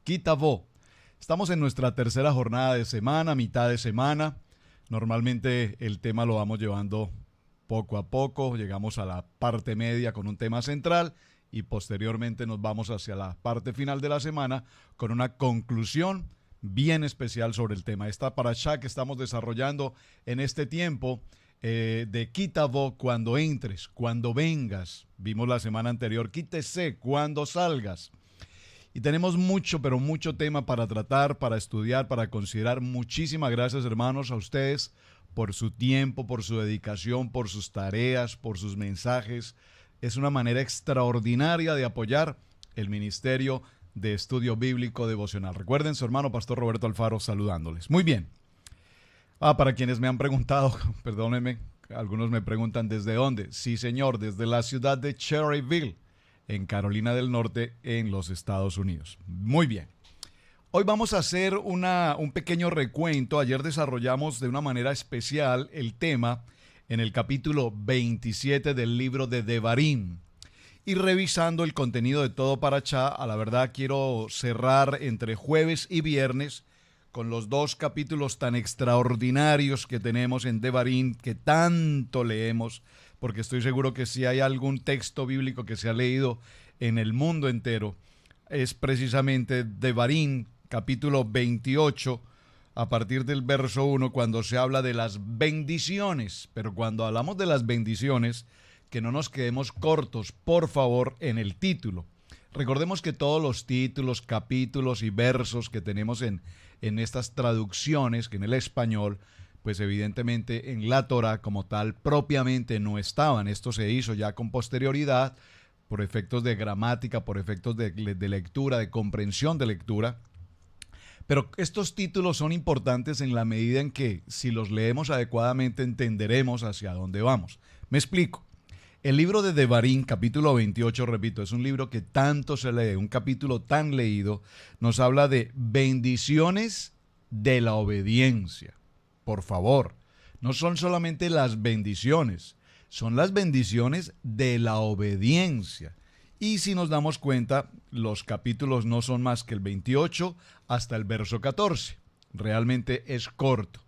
Kitavo. Estamos en nuestra tercera jornada de semana, mitad de semana. Normalmente el tema lo vamos llevando poco a poco, llegamos a la parte media con un tema central y posteriormente nos vamos hacia la parte final de la semana con una conclusión bien especial sobre el tema. Esta parashá que estamos desarrollando en este tiempo de Kitavo, cuando entres, cuando vengas. Vimos la semana anterior, quítese cuando salgas. Y tenemos mucho, pero mucho tema para tratar, para estudiar, para considerar. Muchísimas gracias, hermanos, a ustedes por su tiempo, por su dedicación, por sus tareas, por sus mensajes. Es una manera extraordinaria de apoyar el Ministerio de Estudio Bíblico Devocional. Recuerden, su hermano Pastor Roberto Alfaro saludándoles. Muy bien. Para quienes me han preguntado, perdónenme, algunos me preguntan ¿desde dónde? Sí, señor, desde la ciudad de Cherryville, en Carolina del Norte, en los Estados Unidos. Muy bien. Hoy vamos a hacer un pequeño recuento. Ayer desarrollamos de una manera especial el tema en el capítulo 27 del libro de Devarim. Y revisando el contenido de todo Parashá, a la verdad quiero cerrar entre jueves y viernes con los dos capítulos tan extraordinarios que tenemos en Devarim, que tanto leemos, porque estoy seguro que si hay algún texto bíblico que se ha leído en el mundo entero, es precisamente Devarim, capítulo 28, a partir del verso 1, cuando se habla de las bendiciones. Pero cuando hablamos de las bendiciones, que no nos quedemos cortos, por favor, en el título. Recordemos que todos los títulos, capítulos y versos que tenemos en estas traducciones, que en el español, pues evidentemente en la Torá como tal propiamente no estaban. Esto se hizo ya con posterioridad, por efectos de gramática, por efectos de lectura, de comprensión de lectura. Pero estos títulos son importantes en la medida en que, si los leemos adecuadamente, entenderemos hacia dónde vamos. Me explico. El libro de Devarim, capítulo 28, repito, es un libro que tanto se lee, un capítulo tan leído, nos habla de bendiciones de la obediencia. Por favor, no son solamente las bendiciones, son las bendiciones de la obediencia. Y si nos damos cuenta, los capítulos no son más que el 28 hasta el verso 14. Realmente es corto.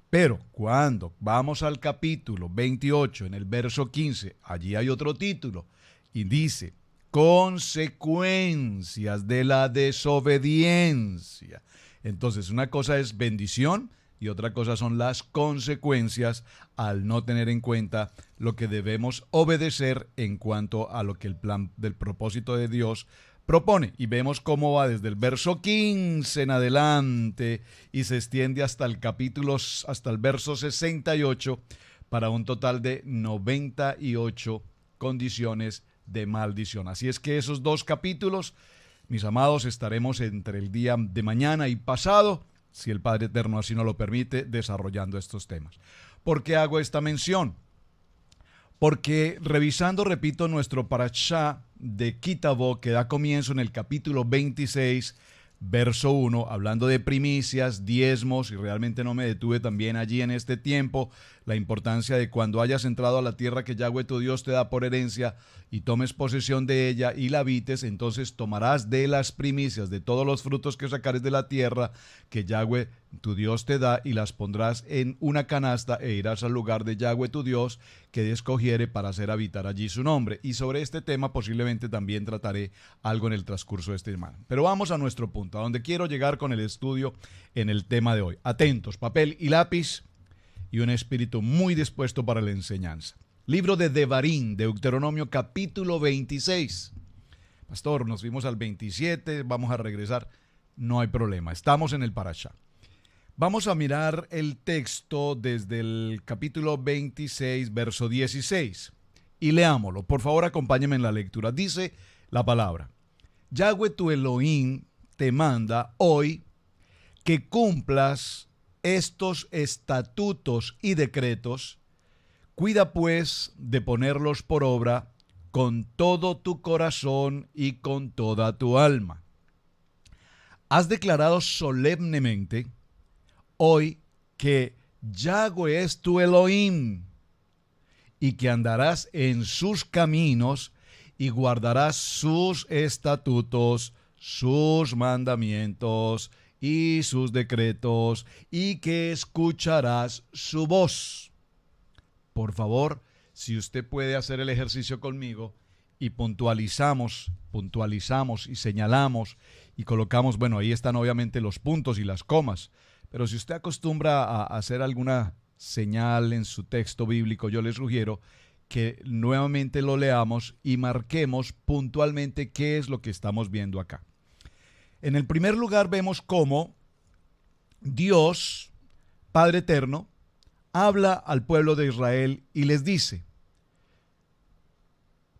Pero cuando vamos al capítulo 28, en el verso 15, allí hay otro título y dice, consecuencias de la desobediencia. Entonces, una cosa es bendición y otra cosa son las consecuencias al no tener en cuenta lo que debemos obedecer en cuanto a lo que el plan del propósito de Dios propone. Y vemos cómo va desde el verso 15 en adelante y se extiende hasta el verso 68 para un total de 98 condiciones de maldición. Así es que esos dos capítulos, mis amados, estaremos entre el día de mañana y pasado, si el Padre Eterno así nos lo permite, desarrollando estos temas. ¿Por qué hago esta mención? Porque revisando, repito, nuestro parashá de Kitavo, que da comienzo en el capítulo 26, verso 1, hablando de primicias, diezmos, y realmente no me detuve también allí en este tiempo, la importancia de cuando hayas entrado a la tierra que Yahweh tu Dios te da por herencia y tomes posesión de ella y la habites, entonces tomarás de las primicias, de todos los frutos que sacares de la tierra que Yahweh tu Dios te da y las pondrás en una canasta e irás al lugar de Yahweh tu Dios que escogiere para hacer habitar allí su nombre. Y sobre este tema posiblemente también trataré algo en el transcurso de este semana. Pero vamos a nuestro punto, a donde quiero llegar con el estudio en el tema de hoy. Atentos, papel y lápiz y un espíritu muy dispuesto para la enseñanza. Libro de Devarim, Deuteronomio capítulo 26. Pastor, nos fuimos al 27, vamos a regresar. No hay problema, estamos en el parashá. Vamos a mirar el texto desde el capítulo 26, verso 16. Y leámoslo. Por favor, acompáñenme en la lectura. Dice la palabra: Yahweh tu Elohim te manda hoy que cumplas estos estatutos y decretos. Cuida pues de ponerlos por obra con todo tu corazón y con toda tu alma. Has declarado solemnemente hoy que Yahweh es tu Elohim y que andarás en sus caminos y guardarás sus estatutos, sus mandamientos y sus decretos, y que escucharás su voz. Por favor, si usted puede hacer el ejercicio conmigo y puntualizamos y señalamos y colocamos, bueno, ahí están obviamente los puntos y las comas, pero si usted acostumbra a hacer alguna señal en su texto bíblico, yo le sugiero que nuevamente lo leamos y marquemos puntualmente qué es lo que estamos viendo acá. En el primer lugar vemos cómo Dios, Padre Eterno, habla al pueblo de Israel y les dice,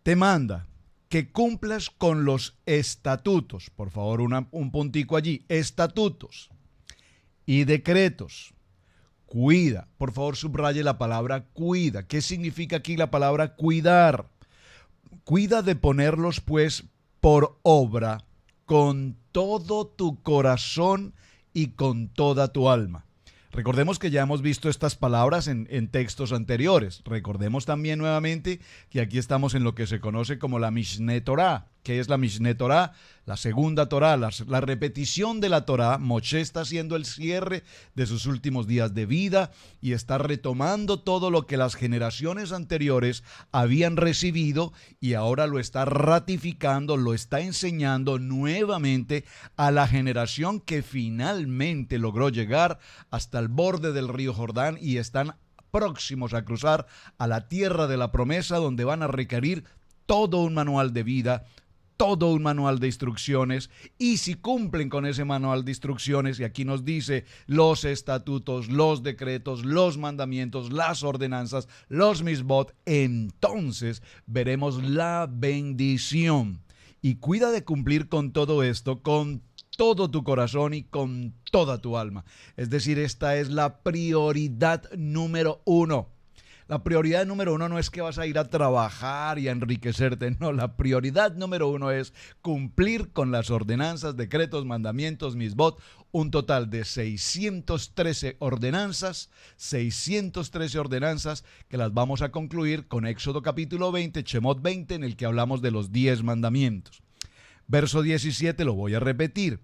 te manda que cumplas con los estatutos, por favor un puntico allí, estatutos y decretos. Cuida, por favor subraye la palabra cuida. ¿Qué significa aquí la palabra cuidar? Cuida de ponerlos pues por obra con todo tu corazón y con toda tu alma. Recordemos que ya hemos visto estas palabras en textos anteriores. Recordemos también nuevamente que aquí estamos en lo que se conoce como la Mishneh Torah. ¿Qué es la Mishneh Torah? La segunda Torah, la repetición de la Torah. Moshe está haciendo el cierre de sus últimos días de vida y está retomando todo lo que las generaciones anteriores habían recibido y ahora lo está ratificando, lo está enseñando nuevamente a la generación que finalmente logró llegar hasta el borde del río Jordán y están próximos a cruzar a la tierra de la promesa, donde van a requerir todo un manual de vida, todo un manual de instrucciones, y si cumplen con ese manual de instrucciones, y aquí nos dice los estatutos, los decretos, los mandamientos, las ordenanzas, los misbot, entonces veremos la bendición. Y cuida de cumplir con todo esto, con todo tu corazón y con toda tu alma. Es decir, esta es la prioridad número uno. La prioridad número uno no es que vas a ir a trabajar y a enriquecerte, no, la prioridad número uno es cumplir con las ordenanzas, decretos, mandamientos, misbot, un total de 613 ordenanzas que las vamos a concluir con Éxodo capítulo 20, Shemot 20, en el que hablamos de los 10 mandamientos. Verso 17, lo voy a repetir.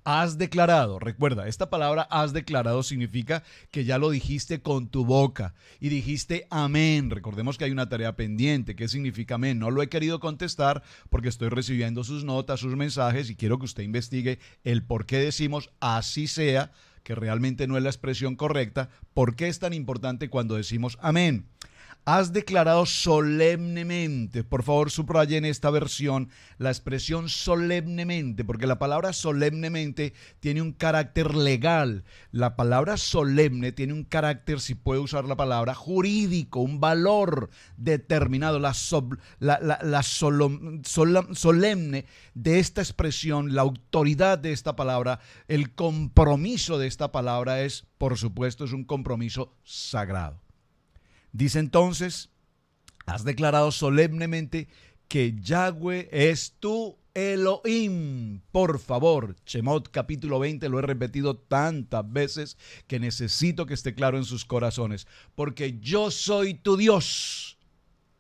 Has declarado, recuerda, esta palabra has declarado significa que ya lo dijiste con tu boca y dijiste amén. Recordemos que hay una tarea pendiente. ¿Qué significa amén? No lo he querido contestar porque estoy recibiendo sus notas, sus mensajes y quiero que usted investigue el por qué decimos así sea, que realmente no es la expresión correcta. ¿Por qué es tan importante cuando decimos amén? Has declarado solemnemente, por favor subrayen esta versión, la expresión solemnemente, porque la palabra solemnemente tiene un carácter legal. La palabra solemne tiene un carácter, si puede usar la palabra, jurídico, un valor determinado. Solemne de esta expresión, la autoridad de esta palabra, el compromiso de esta palabra es, por supuesto, es un compromiso sagrado. Dice entonces, has declarado solemnemente que Yahweh es tu Elohim. Por favor, Shemot capítulo 20, lo he repetido tantas veces que necesito que esté claro en sus corazones. Porque yo soy tu Dios.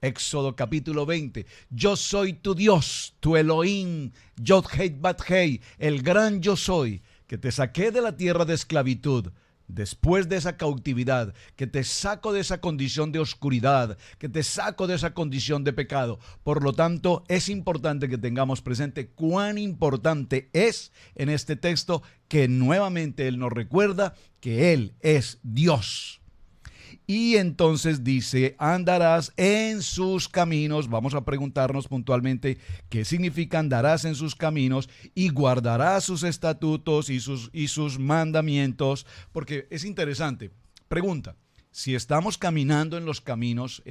Éxodo capítulo 20, yo soy tu Dios, tu Elohim, Yod-Hei Bat-Hei, el gran yo soy, que te saqué de la tierra de esclavitud. Después de esa cautividad, que te saco de esa condición de oscuridad, que te saco de esa condición de pecado. Por lo tanto, es importante que tengamos presente cuán importante es en este texto que nuevamente Él nos recuerda que Él es Dios. Y entonces dice, andarás en sus caminos. Vamos a preguntarnos puntualmente qué significa andarás en sus caminos y guardarás sus estatutos y sus mandamientos, porque es interesante. Pregunta, si estamos caminando en los caminos,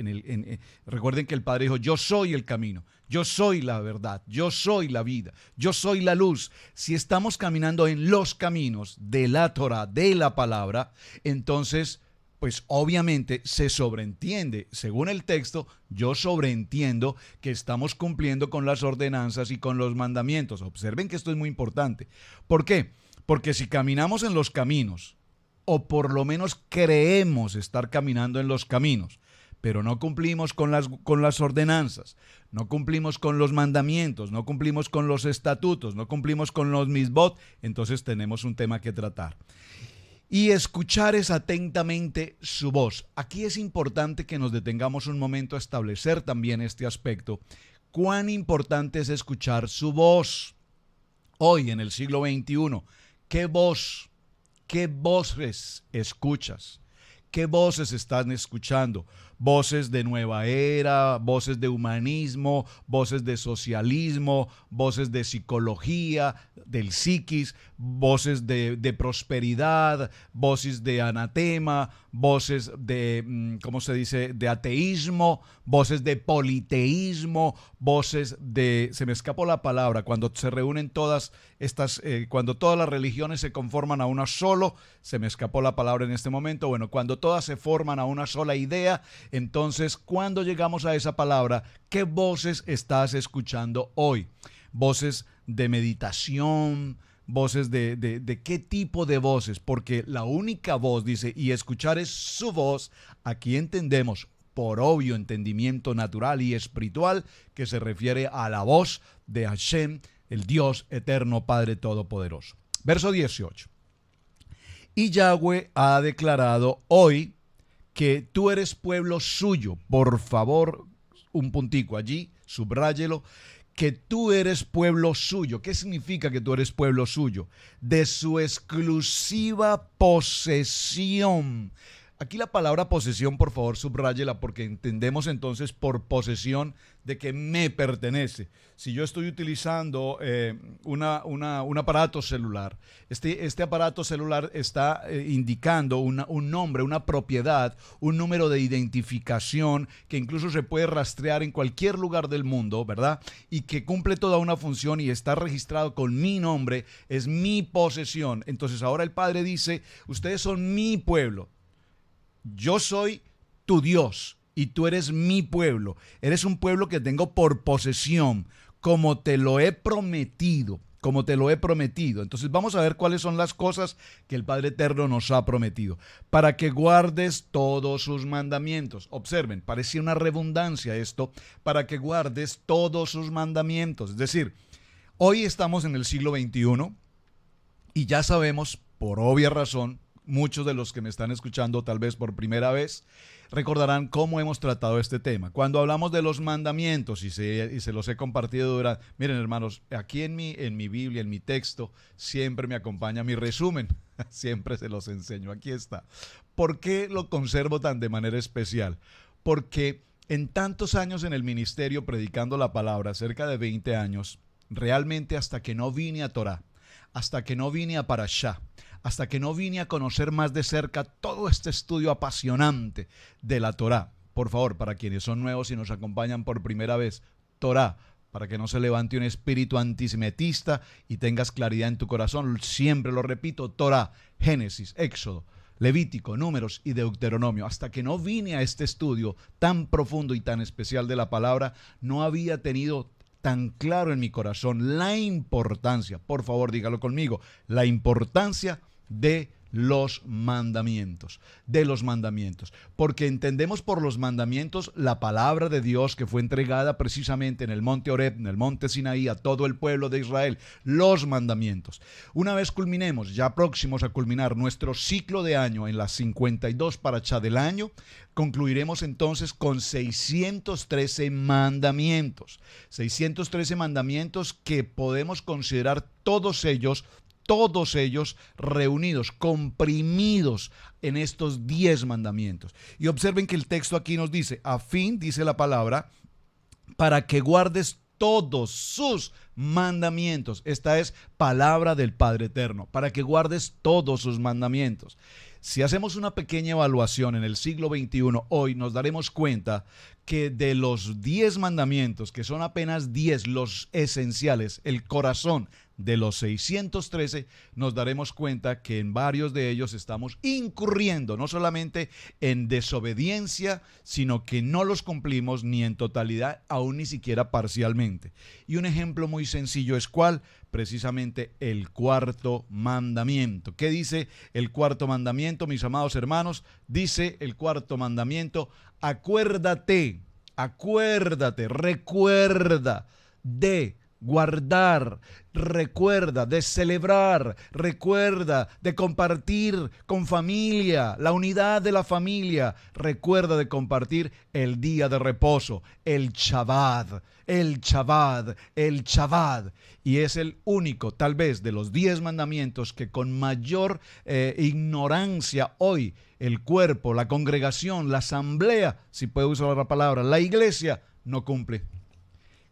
recuerden que el Padre dijo, yo soy el camino, yo soy la verdad, yo soy la vida, yo soy la luz. Si estamos caminando en los caminos de la Torah, de la palabra, entonces pues obviamente se sobreentiende, según el texto, yo sobreentiendo que estamos cumpliendo con las ordenanzas y con los mandamientos. Observen que esto es muy importante. ¿Por qué? Porque si caminamos en los caminos, o por lo menos creemos estar caminando en los caminos, pero no cumplimos con las ordenanzas, no cumplimos con los mandamientos, no cumplimos con los estatutos, no cumplimos con los misbot, entonces tenemos un tema que tratar. Y escuchar es atentamente su voz. Aquí es importante que nos detengamos un momento a establecer también este aspecto. ¿Cuán importante es escuchar su voz? Hoy, en el siglo XXI, ¿qué voces escuchas? ¿Qué voces están escuchando? Voces de nueva era, voces de humanismo, voces de socialismo, voces de psicología, del psiquis, voces de prosperidad, voces de anatema, voces de, ¿cómo se dice?, de ateísmo, voces de politeísmo, voces de, se me escapó la palabra, cuando se reúnen todas estas, cuando todas las religiones se conforman a una solo, se me escapó la palabra en este momento, bueno, cuando todas se forman a una sola idea. Entonces, cuando llegamos a esa palabra, ¿qué voces estás escuchando hoy? Voces de meditación, voces de qué tipo de voces, porque la única voz, dice, y escuchar es su voz, aquí entendemos, por obvio entendimiento natural y espiritual, que se refiere a la voz de Hashem, el Dios eterno, Padre Todopoderoso. Verso 18. Y Yahweh ha declarado hoy que tú eres pueblo suyo. Por favor, un puntico allí, subráyelo, que tú eres pueblo suyo. ¿Qué significa que tú eres pueblo suyo? De su exclusiva posesión. Aquí la palabra posesión, por favor, subráyela, porque entendemos entonces por posesión de que me pertenece. Si yo estoy utilizando un aparato celular, este aparato celular está indicando un nombre, una propiedad, un número de identificación que incluso se puede rastrear en cualquier lugar del mundo, ¿verdad? Y que cumple toda una función y está registrado con mi nombre, es mi posesión. Entonces ahora el Padre dice, ustedes son mi pueblo. Yo soy tu Dios y tú eres mi pueblo. Eres un pueblo que tengo por posesión, como te lo he prometido, como te lo he prometido. Entonces vamos a ver cuáles son las cosas que el Padre Eterno nos ha prometido. Para que guardes todos sus mandamientos. Observen, parece una redundancia esto. Para que guardes todos sus mandamientos. Es decir, hoy estamos en el siglo XXI y ya sabemos, por obvia razón, muchos de los que me están escuchando tal vez por primera vez recordarán cómo hemos tratado este tema. Cuando hablamos de los mandamientos y se los he compartido durante... Miren, hermanos, aquí en mi Biblia, en mi texto, siempre me acompaña mi resumen. Siempre se los enseño. Aquí está. ¿Por qué lo conservo tan de manera especial? Porque en tantos años en el ministerio predicando la palabra, cerca de 20 años, realmente hasta que no vine a Torah, hasta que no vine a Parashá, hasta que no vine a conocer más de cerca todo este estudio apasionante de la Torá. Por favor, para quienes son nuevos y nos acompañan por primera vez, Torá, para que no se levante un espíritu antisemitista y tengas claridad en tu corazón. Siempre lo repito, Torá, Génesis, Éxodo, Levítico, Números y Deuteronomio. Hasta que no vine a este estudio tan profundo y tan especial de la palabra, no había tenido tan claro en mi corazón la importancia, por favor dígalo conmigo, la importancia de los mandamientos, porque entendemos por los mandamientos la palabra de Dios que fue entregada precisamente en el monte Horeb, en el monte Sinaí, a todo el pueblo de Israel, los mandamientos. Una vez culminemos, ya próximos a culminar nuestro ciclo de año en las 52 parashá del año, concluiremos entonces con 613 mandamientos, 613 mandamientos que podemos considerar todos ellos reunidos, comprimidos en estos 10 mandamientos. Y observen que el texto aquí nos dice, a fin, dice la palabra, para que guardes todos sus mandamientos. Esta es palabra del Padre Eterno, para que guardes todos sus mandamientos. Si hacemos una pequeña evaluación en el siglo XXI, hoy nos daremos cuenta que de los 10 mandamientos, que son apenas 10, los esenciales, el corazón de los 613, nos daremos cuenta que en varios de ellos estamos incurriendo no solamente en desobediencia, sino que no los cumplimos ni en totalidad, aún ni siquiera parcialmente. Y un ejemplo muy sencillo es ¿cuál? Precisamente el cuarto mandamiento. ¿Qué dice el cuarto mandamiento, mis amados hermanos? Dice el cuarto mandamiento: acuérdate, recuerda de guardar, recuerda de celebrar, recuerda de compartir con familia, la unidad de la familia, recuerda de compartir el día de reposo, el Shabbat. Y es el único, tal vez, de los 10 mandamientos que con mayor ignorancia hoy el cuerpo, la congregación, la asamblea, si puedo usar la palabra, la iglesia, no cumple.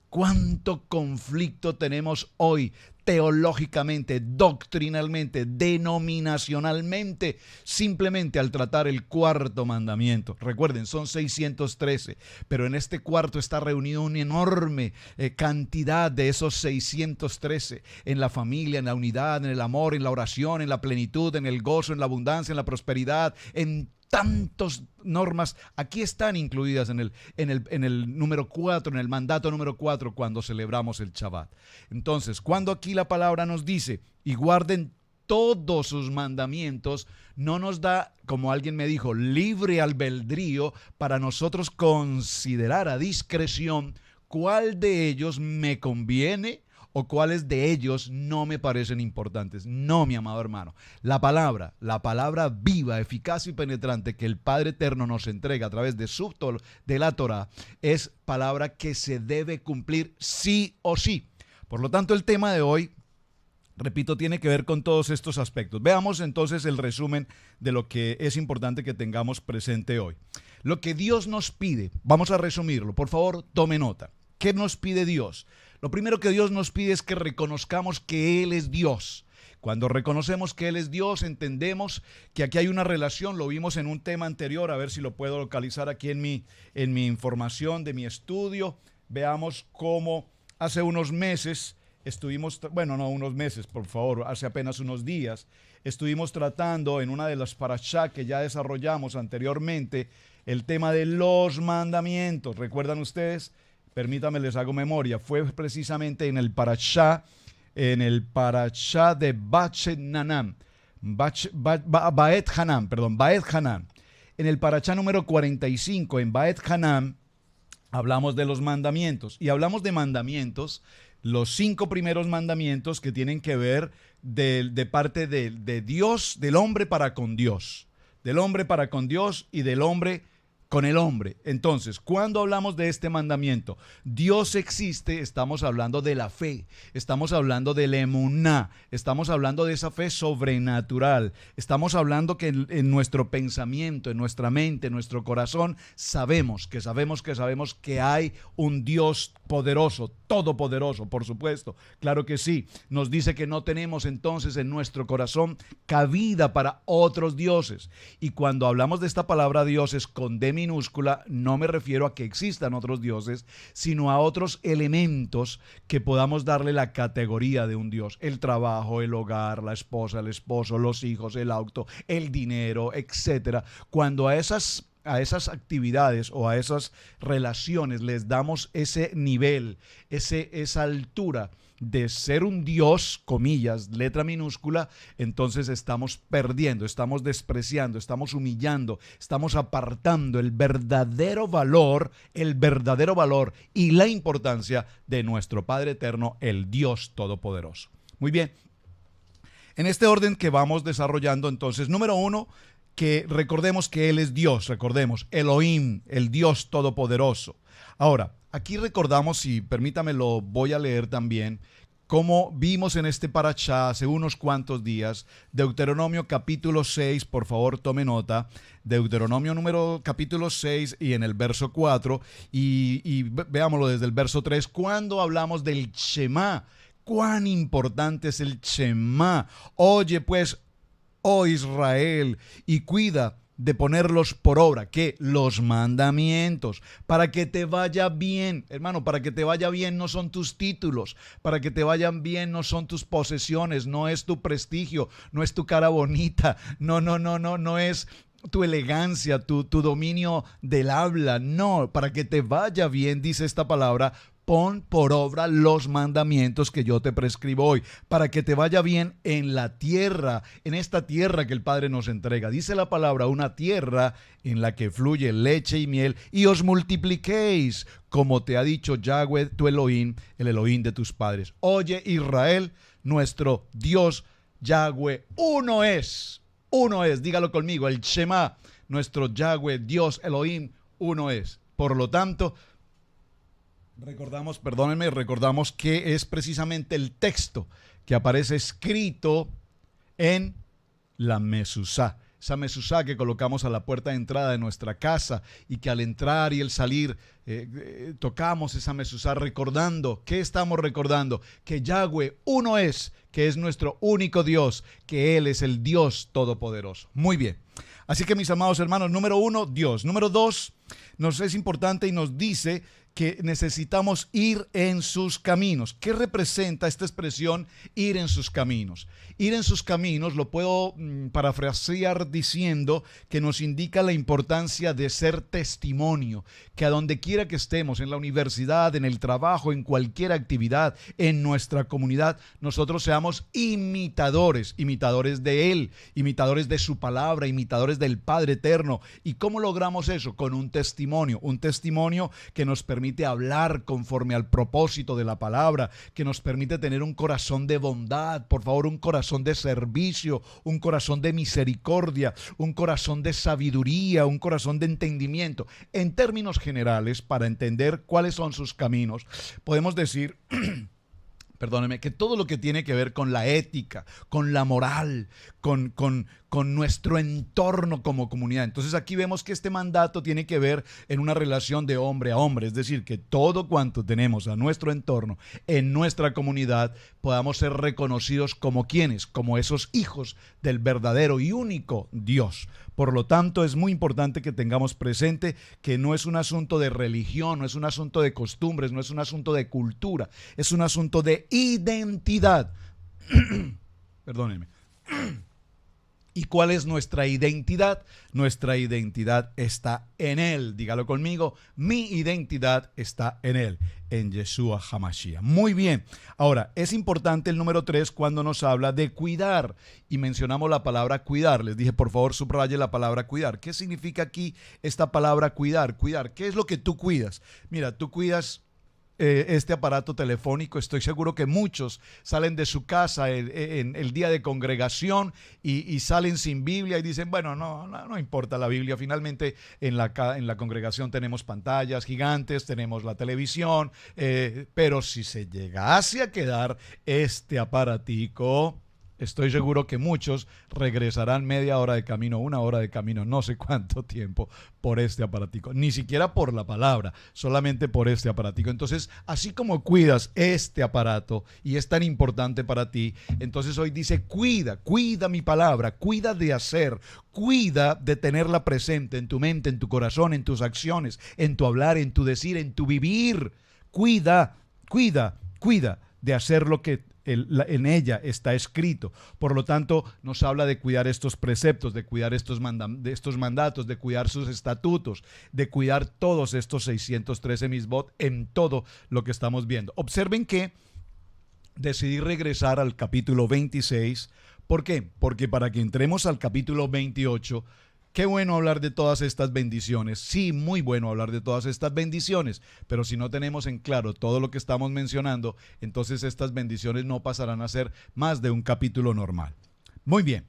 ¿Cuánto conflicto tenemos hoy teológicamente, doctrinalmente, denominacionalmente, simplemente al tratar el cuarto mandamiento? Recuerden, son 613, pero en este cuarto está reunido una enorme cantidad de esos 613 en la familia, en la unidad, en el amor, en la oración, en la plenitud, en el gozo, en la abundancia, en la prosperidad, en tantas normas. Aquí están incluidas en el número 4, en el mandato número 4, cuando celebramos el Shabbat. Entonces, cuando aquí la palabra nos dice y guarden todos sus mandamientos, no nos da, como alguien me dijo, libre albedrío para nosotros considerar a discreción cuál de ellos me conviene o cuáles de ellos no me parecen importantes. No, mi amado hermano. La palabra viva, eficaz y penetrante que el Padre Eterno nos entrega a través de la Torah es palabra que se debe cumplir sí o sí. Por lo tanto, el tema de hoy, repito, tiene que ver con todos estos aspectos. Veamos entonces el resumen de lo que es importante que tengamos presente hoy. Lo que Dios nos pide, vamos a resumirlo. Por favor, tome nota. ¿Qué nos pide Dios? Lo primero que Dios nos pide es que reconozcamos que Él es Dios. Cuando reconocemos que Él es Dios, entendemos que aquí hay una relación. Lo vimos en un tema anterior, a ver si lo puedo localizar aquí en mi información de mi estudio. Veamos cómo hace unos meses estuvimos, por favor, hace apenas unos días, estuvimos tratando en una de las parashá que ya desarrollamos anteriormente, el tema de los mandamientos. ¿Recuerdan ustedes? Permítanme, les hago memoria. Fue precisamente en el parashá de Baet Hanan. En el parashá número 45, en Baet Hanan, hablamos de los mandamientos. Y hablamos de mandamientos, los 5 primeros mandamientos que tienen que ver de parte de Dios, del hombre para con Dios. Del hombre para con Dios y del hombre con el hombre. Entonces, cuando hablamos de este mandamiento, Dios existe, estamos hablando de la fe, estamos hablando del emuná, estamos hablando de esa fe sobrenatural, estamos hablando que en nuestro pensamiento, en nuestra mente, en nuestro corazón, sabemos que hay un Dios poderoso, todopoderoso, por supuesto, claro que sí. Nos dice que no tenemos entonces en nuestro corazón cabida para otros dioses. Y cuando hablamos de esta palabra dioses con D minúscula, no me refiero a que existan otros dioses, sino a otros elementos que podamos darle la categoría de un dios. El trabajo, el hogar, la esposa, el esposo, los hijos, el auto, el dinero, etcétera. Cuando a esas actividades o a esas relaciones les damos ese nivel, esa altura de ser un Dios, comillas, letra minúscula, entonces estamos perdiendo, estamos despreciando, estamos humillando, estamos apartando el verdadero valor y la importancia de nuestro Padre Eterno, el Dios Todopoderoso. Muy bien, en este orden que vamos desarrollando, entonces, número 1, que recordemos que Él es Dios, recordemos, Elohim, el Dios Todopoderoso. Ahora, aquí recordamos, y permítame lo voy a leer también, como vimos en este parashá hace unos cuantos días, Deuteronomio capítulo 6, por favor tome nota, Deuteronomio capítulo 6 y en el verso 4, y veámoslo desde el verso 3, cuando hablamos del Shema, cuán importante es el Shema. Oye pues, oh Israel, y cuida de ponerlos por obra. ¿Qué? Los mandamientos. Para que te vaya bien, hermano, para que te vaya bien no son tus títulos, para que te vayan bien no son tus posesiones, no es tu prestigio, no es tu cara bonita, no es tu elegancia, tu dominio del habla. No, para que te vaya bien, dice esta palabra, pon por obra los mandamientos que yo te prescribo hoy, para que te vaya bien en la tierra, en esta tierra que el Padre nos entrega. Dice la palabra, una tierra en la que fluye leche y miel, y os multipliquéis, como te ha dicho Yahweh, tu Elohim, el Elohim de tus padres. Oye, Israel, nuestro Dios, Yahweh, uno es, dígalo conmigo, el Shema, nuestro Yahweh, Dios, Elohim, uno es. Por lo tanto, recordamos que es precisamente el texto que aparece escrito en la Mesuzá. Esa Mesuzá que colocamos a la puerta de entrada de nuestra casa y que al entrar y el salir tocamos esa Mesuzá recordando. ¿Qué estamos recordando? Que Yahweh uno es, que es nuestro único Dios, que Él es el Dios todopoderoso. Muy bien. Así que mis amados hermanos, número 1, Dios. Número 2, nos es importante y nos dice que necesitamos ir en sus caminos. ¿Qué representa esta expresión ir en sus caminos? Ir en sus caminos lo puedo parafrasear diciendo que nos indica la importancia de ser testimonio, que a donde quiera que estemos, en la universidad, en el trabajo, en cualquier actividad, en nuestra comunidad, nosotros seamos imitadores de Él, imitadores de su palabra, imitadores del Padre eterno. ¿Y cómo logramos eso? Con un testimonio que nos permite hablar conforme al propósito de la palabra, que nos permite tener un corazón de bondad, por favor, un corazón de servicio, un corazón de misericordia, un corazón de sabiduría, un corazón de entendimiento. En términos generales, para entender cuáles son sus caminos, podemos decir perdóneme, que todo lo que tiene que ver con la ética, con la moral, con nuestro entorno como comunidad. Entonces aquí vemos que este mandato tiene que ver en una relación de hombre a hombre, es decir, que todo cuanto tenemos a nuestro entorno, en nuestra comunidad, podamos ser reconocidos como quienes, como esos hijos del verdadero y único Dios. Por lo tanto, es muy importante que tengamos presente que no es un asunto de religión, no es un asunto de costumbres, no es un asunto de cultura, es un asunto de identidad. Perdónenme. ¿Y cuál es nuestra identidad? Nuestra identidad está en Él. Dígalo conmigo. Mi identidad está en Él, en Yeshua HaMashiach. Muy bien. Ahora, es importante el número 3 cuando nos habla de cuidar. Y mencionamos la palabra cuidar. Les dije, por favor, subraye la palabra cuidar. ¿Qué significa aquí esta palabra cuidar? Cuidar. ¿Qué es lo que tú cuidas? Mira, tú cuidas este aparato telefónico. Estoy seguro que muchos salen de su casa en el día de congregación y salen sin Biblia y dicen, bueno, no importa la Biblia, finalmente en la congregación tenemos pantallas gigantes, tenemos la televisión, pero si se llegase a quedar este aparatico, estoy seguro que muchos regresarán media hora de camino, una hora de camino, no sé cuánto tiempo por este aparatico. Ni siquiera por la palabra, solamente por este aparatico. Entonces, así como cuidas este aparato y es tan importante para ti, entonces hoy dice, cuida mi palabra, cuida de hacer, cuida de tenerla presente en tu mente, en tu corazón, en tus acciones, en tu hablar, en tu decir, en tu vivir. Cuida de hacer lo que en ella está escrito. Por lo tanto, nos habla de cuidar estos preceptos, de cuidar estos mandatos, de cuidar sus estatutos, de cuidar todos estos 613 misbot en todo lo que estamos viendo. Observen que decidí regresar al capítulo 26. ¿Por qué? Porque para que entremos al capítulo 28, qué bueno hablar de todas estas bendiciones. Sí, muy bueno hablar de todas estas bendiciones, pero si no tenemos en claro todo lo que estamos mencionando, entonces estas bendiciones no pasarán a ser más de un capítulo normal. Muy bien.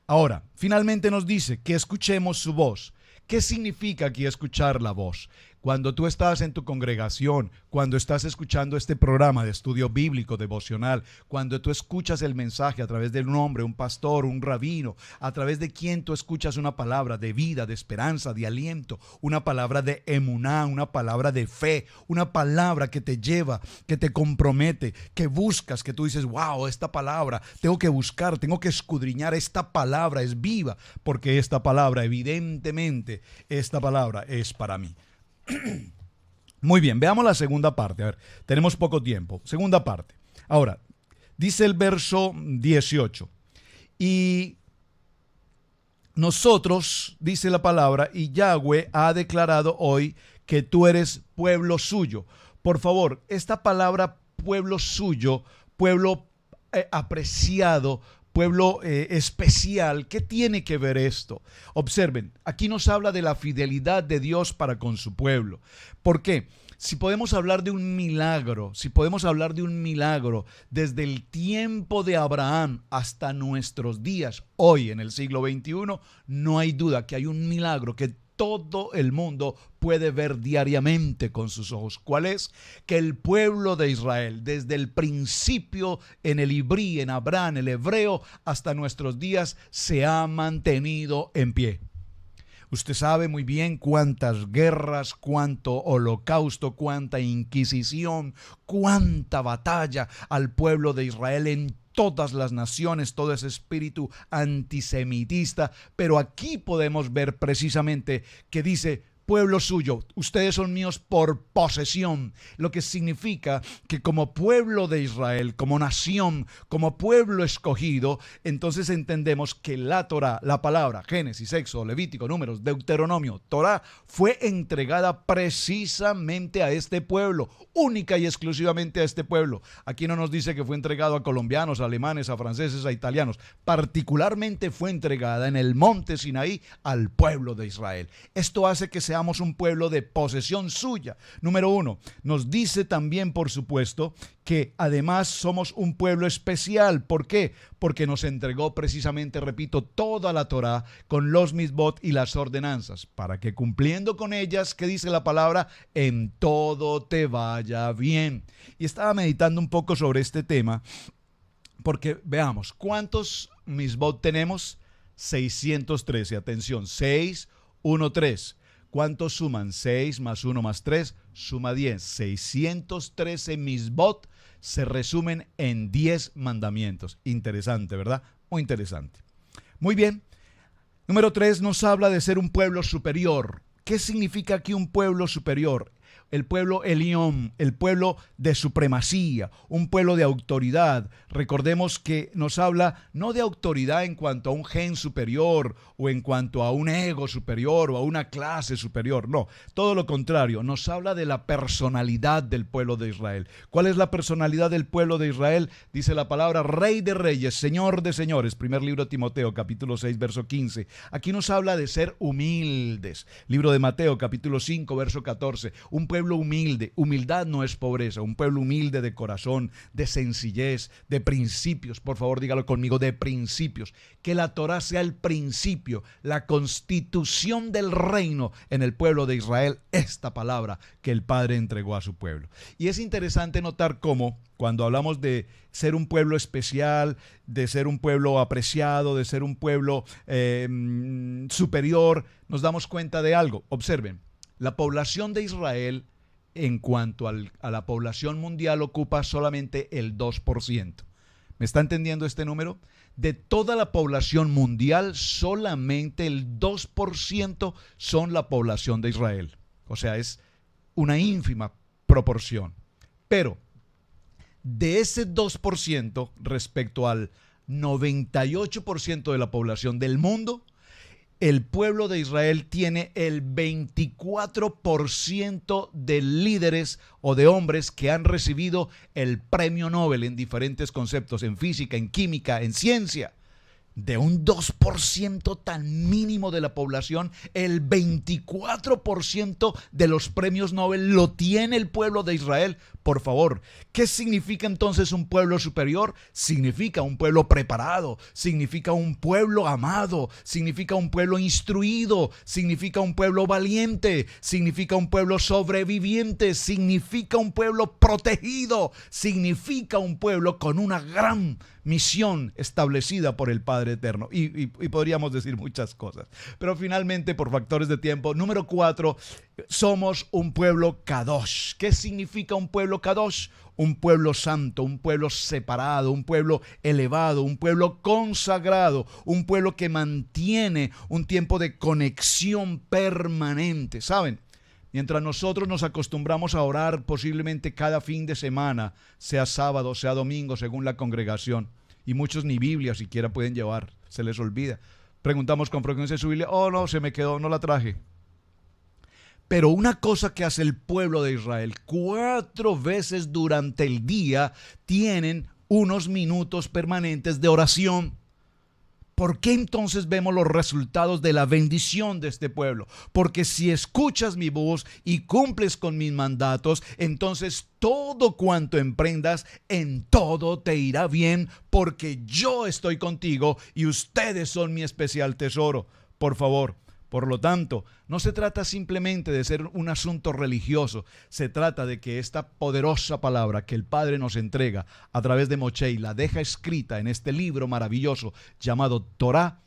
Ahora, finalmente nos dice que escuchemos su voz. ¿Qué significa aquí escuchar la voz? Cuando tú estás en tu congregación, cuando estás escuchando este programa de estudio bíblico, devocional, cuando tú escuchas el mensaje a través de un hombre, un pastor, un rabino, a través de quien tú escuchas una palabra de vida, de esperanza, de aliento, una palabra de emuná, una palabra de fe, una palabra que te lleva, que te compromete, que buscas, que tú dices, wow, esta palabra, tengo que buscar, tengo que escudriñar, esta palabra es viva, porque esta palabra, evidentemente, esta palabra es para mí. Muy bien, veamos la segunda parte. A ver, tenemos poco tiempo. Segunda parte. Ahora, dice el verso 18. Y nosotros, dice la palabra, y Yahweh ha declarado hoy que tú eres pueblo suyo. Por favor, esta palabra pueblo suyo, pueblo apreciado, pueblo especial, ¿qué tiene que ver esto? Observen, aquí nos habla de la fidelidad de Dios para con su pueblo. ¿Por qué? Si podemos hablar de un milagro, desde el tiempo de Abraham hasta nuestros días, hoy en el siglo XXI, no hay duda que hay un milagro que todo el mundo puede ver diariamente con sus ojos. ¿Cuál es? Que el pueblo de Israel, desde el principio en el ibrí, en Abraham, el hebreo, hasta nuestros días, se ha mantenido en pie. Usted sabe muy bien cuántas guerras, cuánto holocausto, cuánta inquisición, cuánta batalla al pueblo de Israel en todas las naciones, todo ese espíritu antisemitista, pero aquí podemos ver precisamente que dice, pueblo suyo, ustedes son míos por posesión, lo que significa que como pueblo de Israel, como nación, como pueblo escogido, entonces entendemos que la Torá, la palabra, Génesis, Éxodo, Levítico, Números, Deuteronomio, Torá, fue entregada precisamente a este pueblo, única y exclusivamente a este pueblo. Aquí no nos dice que fue entregado a colombianos, a alemanes, a franceses, a italianos, particularmente fue entregada en el monte Sinaí al pueblo de Israel. Esto hace que seamos un pueblo de posesión suya. Número uno, nos dice también, por supuesto, que además somos un pueblo especial. ¿Por qué? Porque nos entregó precisamente, repito, toda la Torá con los mitzvot y las ordenanzas, para que cumpliendo con ellas, ¿qué dice la palabra? En todo te vaya bien. Y estaba meditando un poco sobre este tema, porque veamos, ¿cuántos mitzvot tenemos? 613, atención, 6, 1, 3. ¿Cuántos suman? 6 más 1 más 3 suma 10. 613 mitzvot se resumen en 10 mandamientos. Interesante, ¿verdad? Muy interesante. Muy bien. Número 3 nos habla de ser un pueblo superior. ¿Qué significa aquí un pueblo superior? El pueblo Elión, el pueblo de supremacía, un pueblo de autoridad. Recordemos que nos habla no de autoridad en cuanto a un gen superior o en cuanto a un ego superior o a una clase superior. No, todo lo contrario, nos habla de la personalidad del pueblo de Israel. ¿Cuál es la personalidad del pueblo de Israel? Dice la palabra Rey de Reyes, Señor de Señores. Primer libro de Timoteo, capítulo 6, verso 15. Aquí nos habla de ser humildes. Libro de Mateo, capítulo 5, verso 14. Un pueblo humilde. Humildad no es pobreza. Un pueblo humilde de corazón, de sencillez, de principios. Por favor, dígalo conmigo, de principios. Que la Torá sea el principio, la constitución del reino en el pueblo de Israel. Esta palabra que el Padre entregó a su pueblo. Y es interesante notar cómo cuando hablamos de ser un pueblo especial, de ser un pueblo apreciado, de ser un pueblo superior, nos damos cuenta de algo. Observen, la población de Israel en cuanto a la población mundial ocupa solamente el 2%. ¿Me está entendiendo este número? De toda la población mundial, solamente el 2% son la población de Israel. O sea, es una ínfima proporción. Pero de ese 2% respecto al 98% de la población del mundo, el pueblo de Israel tiene el 24% de líderes o de hombres que han recibido el premio Nobel en diferentes conceptos, en física, en química, en ciencia. De un 2% tan mínimo de la población, el 24% de los premios Nobel lo tiene el pueblo de Israel. Por favor, ¿qué significa entonces un pueblo superior? Significa un pueblo preparado, significa un pueblo amado, significa un pueblo instruido, significa un pueblo valiente, significa un pueblo sobreviviente, significa un pueblo protegido, significa un pueblo con una gran misión establecida por el Padre Eterno. Y podríamos decir muchas cosas. Pero finalmente, por factores de tiempo, número 4, somos un pueblo Kadosh. ¿Qué significa un pueblo Kadosh? Un pueblo santo, un pueblo separado, un pueblo elevado, un pueblo consagrado, un pueblo que mantiene un tiempo de conexión permanente. ¿Saben? Mientras nosotros nos acostumbramos a orar posiblemente cada fin de semana, sea sábado, sea domingo, según la congregación, y muchos ni Biblia siquiera pueden llevar, se les olvida. Preguntamos con frecuencia su Biblia, oh no, se me quedó, no la traje. Pero una cosa que hace el pueblo de Israel, 4 veces durante el día tienen unos minutos permanentes de oración. ¿Por qué entonces vemos los resultados de la bendición de este pueblo? Porque si escuchas mi voz y cumples con mis mandatos, entonces todo cuanto emprendas, en todo te irá bien, porque yo estoy contigo y ustedes son mi especial tesoro. Por favor. Por lo tanto, no se trata simplemente de ser un asunto religioso, se trata de que esta poderosa palabra que el Padre nos entrega a través de Moshe y la deja escrita en este libro maravilloso llamado Torá,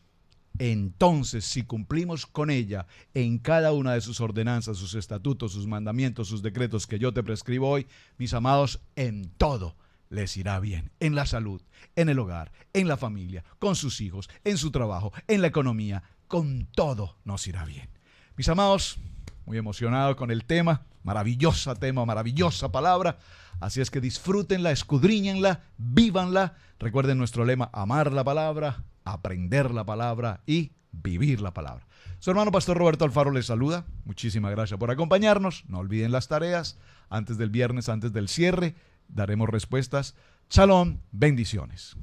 entonces si cumplimos con ella en cada una de sus ordenanzas, sus estatutos, sus mandamientos, sus decretos que yo te prescribo hoy, mis amados, en todo les irá bien, en la salud, en el hogar, en la familia, con sus hijos, en su trabajo, en la economía. Con todo nos irá bien. Mis amados, muy emocionado con el tema, maravillosa palabra. Así es que disfrútenla, escudriñenla, vívanla. Recuerden nuestro lema, amar la palabra, aprender la palabra y vivir la palabra. Su hermano Pastor Roberto Alfaro les saluda. Muchísimas gracias por acompañarnos. No olviden las tareas. Antes del viernes, antes del cierre, daremos respuestas. Shalom, bendiciones.